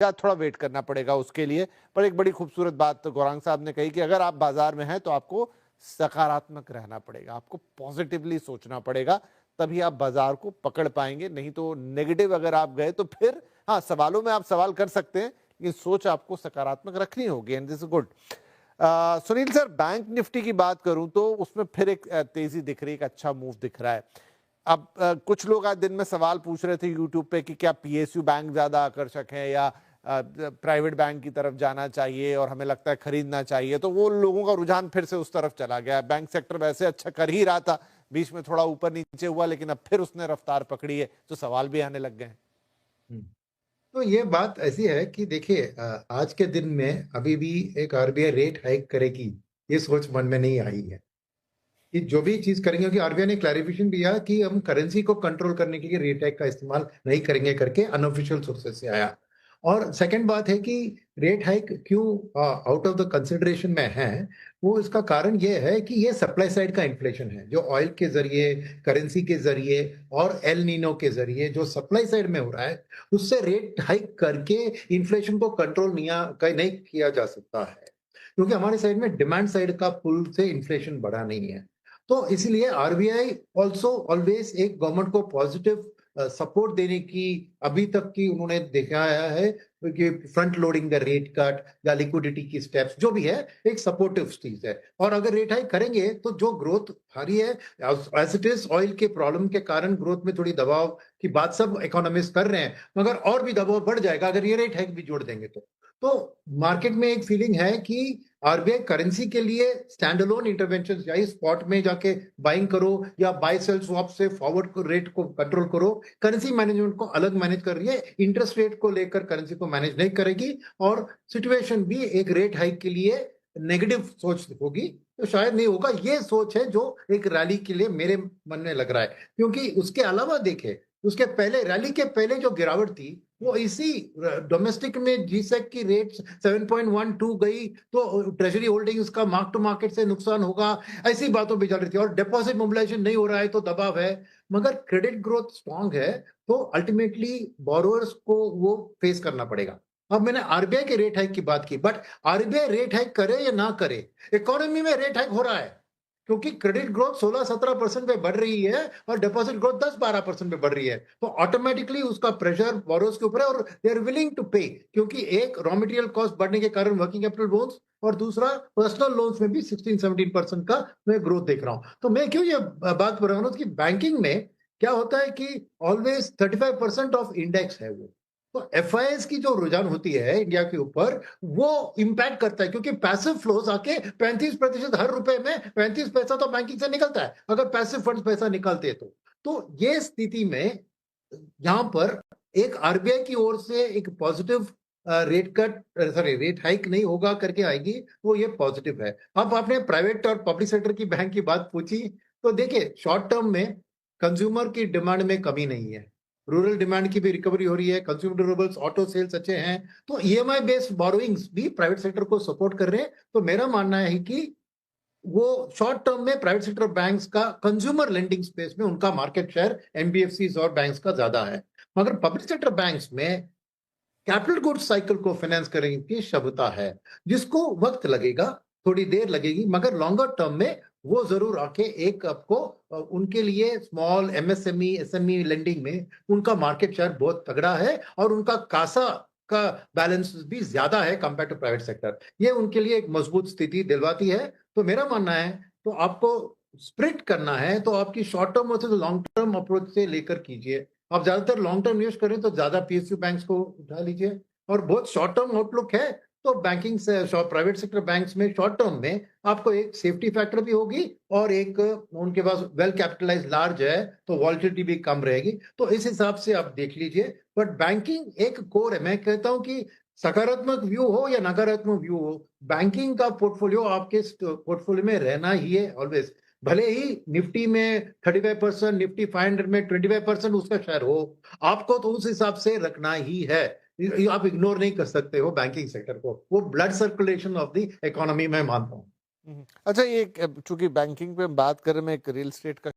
या थोड़ा वेट करना पड़ेगा उसके लिए। पर एक बड़ी खूबसूरत बात तो गौरांग साहब ने कही कि अगर आप बाजार में हैं तो आपको सकारात्मक रहना पड़ेगा, आपको पॉजिटिवली सोचना पड़ेगा, तभी आप बाजार को पकड़ पाएंगे। नहीं तो नेगेटिव अगर आप गए तो फिर हाँ, सवालों में आप सवाल कर सकते हैं, लेकिन सोच आपको सकारात्मक रखनी होगी, and this is good. Sunil sir, bank Nifty की बात करूं तो उसमें फिर एक तेजी दिख रही है, एक अच्छा मूव दिख रहा है। अब कुछ लोग आज दिन में सवाल पूछ रहे थे यूट्यूब पे कि क्या पीएसयू बैंक ज्यादा आकर्षक है या प्राइवेट बैंक की तरफ जाना चाहिए और हमें लगता है खरीदना चाहिए, तो वो लोगों का रुझान फिर से उस तरफ चला गया। बैंक सेक्टर वैसे अच्छा कर ही रहा था, बीच में थोड़ा ऊपर नीचे हुआ, लेकिन अब फिर उसने रफ्तार पकड़ी है, तो सवाल भी आने लग गए हैं। हम्म। तो ये बात ऐसी है कि देखिए, आज के दिन में अभी भी एक आरबीआई रेट हाइक करेगी, ये सोच मन में नहीं आई है कि जो भी चीज करेंगे, क्योंकि आरबीआई ने क्लैरिफिकेशन दिया कि हम करेंसी को कंट्रोल करने के लिए रेट हाइक का इस्तेमाल नहीं करेंगे करके अनऑफिशियल सोर्सेज से आया। और सेकंड बात है कि रेट हाइक क्यों आउट ऑफ द कंसिडरेशन में है, वो इसका कारण ये है कि ये सप्लाई साइड का इन्फ्लेशन है जो ऑयल के जरिए, करेंसी के जरिए और एल नीनो के जरिए जो सप्लाई साइड में हो रहा है, उससे रेट हाइक करके इन्फ्लेशन को कंट्रोल नहीं किया जा सकता है, क्योंकि हमारे साइड में डिमांड साइड का पुल से इन्फ्लेशन बढ़ा नहीं है। तो इसीलिए आरबीआई ऑल्सो ऑलवेज एक गवर्नमेंट को पॉजिटिव सपोर्ट देने की अभी तक की उन्होंने दिखाया है कि front loading the rate cut या लिक्विडिटी की स्टेप्स जो भी है, एक सपोर्टिव चीज है। और अगर रेट हाइक करेंगे तो जो ग्रोथ आ रही है, एज इट इज ऑयल के प्रॉब्लम के कारण ग्रोथ में थोड़ी दबाव की बात सब इकोनॉमिस्ट कर रहे हैं, मगर और भी दबाव बढ़ जाएगा अगर ये रेट हाइक भी जोड़ देंगे तो मार्केट में एक फीलिंग है कि आरबीआई करेंसी के लिए स्टैंड अलोन इंटरवेंशन, या स्पॉट में जाके बाइंग करो या बाय सेल स्वैप से फॉरवर्ड को रेट को कंट्रोल करो, करेंसी मैनेजमेंट को अलग मैनेज कर रही है, इंटरेस्ट रेट को लेकर करेंसी को मैनेज नहीं करेगी। और सिचुएशन भी एक रेट हाइक के लिए नेगेटिव सोच होगी तो शायद नहीं होगा। ये सोच है जो एक रैली के लिए मेरे मन में लग रहा है, क्योंकि उसके अलावा देखे, उसके पहले रैली के पहले जो गिरावट थी वो इसी डोमेस्टिक में जीसेक की रेट 7.12 गई तो ट्रेजरी होल्डिंग्स का मार्क टू मार्केट से नुकसान होगा, ऐसी बातों भी चल रही थी। और डिपॉजिट मोबिलाइजेशन नहीं हो रहा है तो दबाव है, मगर क्रेडिट ग्रोथ स्ट्रांग है तो अल्टीमेटली बोरोअर्स को वो फेस करना पड़ेगा। अब मैंने आरबीआई के रेट हाइक की बात की, बट आरबीआई रेट हाइक करे या ना करे, इकोनॉमी में रेट हाइक हो रहा है, क्योंकि क्रेडिट ग्रोथ 16-17% पे बढ़ रही है और डिपॉजिट ग्रोथ 10-12% पे बढ़ रही है, तो ऑटोमेटिकली उसका प्रेशर बोरोस के ऊपर है और दे आर विलिंग टू पे, क्योंकि एक रॉ मटेरियल कॉस्ट बढ़ने के कारण वर्किंग कैपिटल लोन्स और दूसरा पर्सनल लोन्स में भी 16-17% का मैं ग्रोथ देख रहा हूं। तो मैं क्यों ये बात कर रहा हूं कि बैंकिंग में क्या होता है कि ऑलवेज 35% ऑफ इंडेक्स है वो, तो एफआईएस की जो रुझान होती है इंडिया के ऊपर, वो इंपैक्ट करता है, क्योंकि पैसिव फ्लोज आके 35% हर रुपए में 35 पैसा तो बैंकिंग से निकलता है अगर पैसिव फंड पैसा निकालते तो ये स्थिति में यहां पर एक आरबीआई की ओर से एक positive rate cut, sorry rate hike नहीं होगा करके आएगी, वो ये पॉजिटिव है। अब आपने प्राइवेट और पब्लिक सेक्टर की बैंक की बात पूछी, तो देखिए शॉर्ट टर्म में कंज्यूमर की डिमांड में कमी नहीं है, रूरल डिमांड की भी रिकवरी हो रही है, कंज्यूमर ड्यूरेबल्स ऑटो सेल्स अच्छे हैं, तो ईएमआई बेस्ड बोरोइंग्स भी प्राइवेट सेक्टर को सपोर्ट कर रहे हैं। तो मेरा मानना है कि वो शॉर्ट टर्म में प्राइवेट सेक्टर बैंक्स का कंज्यूमर लेंडिंग स्पेस में उनका मार्केट शेयर एनबीएफसीज और बैंक्स का ज्यादा है, मगर पब्लिक सेक्टर बैंक्स में कैपिटल गुड्स साइकिल को फाइनेंस करने की क्षमता है, जिसको वक्त लगेगा, थोड़ी देर लगेगी, मगर लॉन्गर टर्म में वो जरूर आके एक आपको उनके लिए स्मॉल एमएसएमई एसएमई लेंडिंग में उनका मार्केट शेयर बहुत तगड़ा है और उनका कासा का बैलेंस भी ज्यादा है कंपेयर टू प्राइवेट सेक्टर, ये उनके लिए एक मजबूत स्थिति दिलवाती है। तो मेरा मानना है, तो आपको स्प्लिट करना है तो आपकी शॉर्ट टर्म और लॉन्ग टर्म अप्रोच से लेकर कीजिए। आप ज्यादातर लॉन्ग टर्म निवेश करें तो ज्यादा पीएसयू बैंक्स को उठा लीजिए, और बहुत शॉर्ट टर्म आउटलुक है तो बैंकिंग से प्राइवेट सेक्टर बैंक्स में शॉर्ट टर्म में आपको एक सेफ्टी फैक्टर भी होगी और एक उनके पास वेल कैपिटलाइज लार्ज है तो वॉलिटिलिटी भी कम रहेगी, तो इस हिसाब से आप देख लीजिए। बट बैंकिंग एक कोर है, मैं कहता हूं कि सकारात्मक व्यू हो या नकारात्मक व्यू हो, बैंकिंग का पोर्टफोलियो आपके पोर्टफोलियो में रहना ही है ऑलवेज। भले ही निफ्टी में 35%, निफ्टी 500 में 25% उसका शेयर हो, आपको तो उस हिसाब से रखना ही है। आप इग्नोर नहीं कर सकते हो बैंकिंग सेक्टर को, वो blood circulation of the economy में मानता हूं। अच्छा, ये चूंकि बैंकिंग पे बात कर रहे हैं, मैं एक रियल एस्टेट का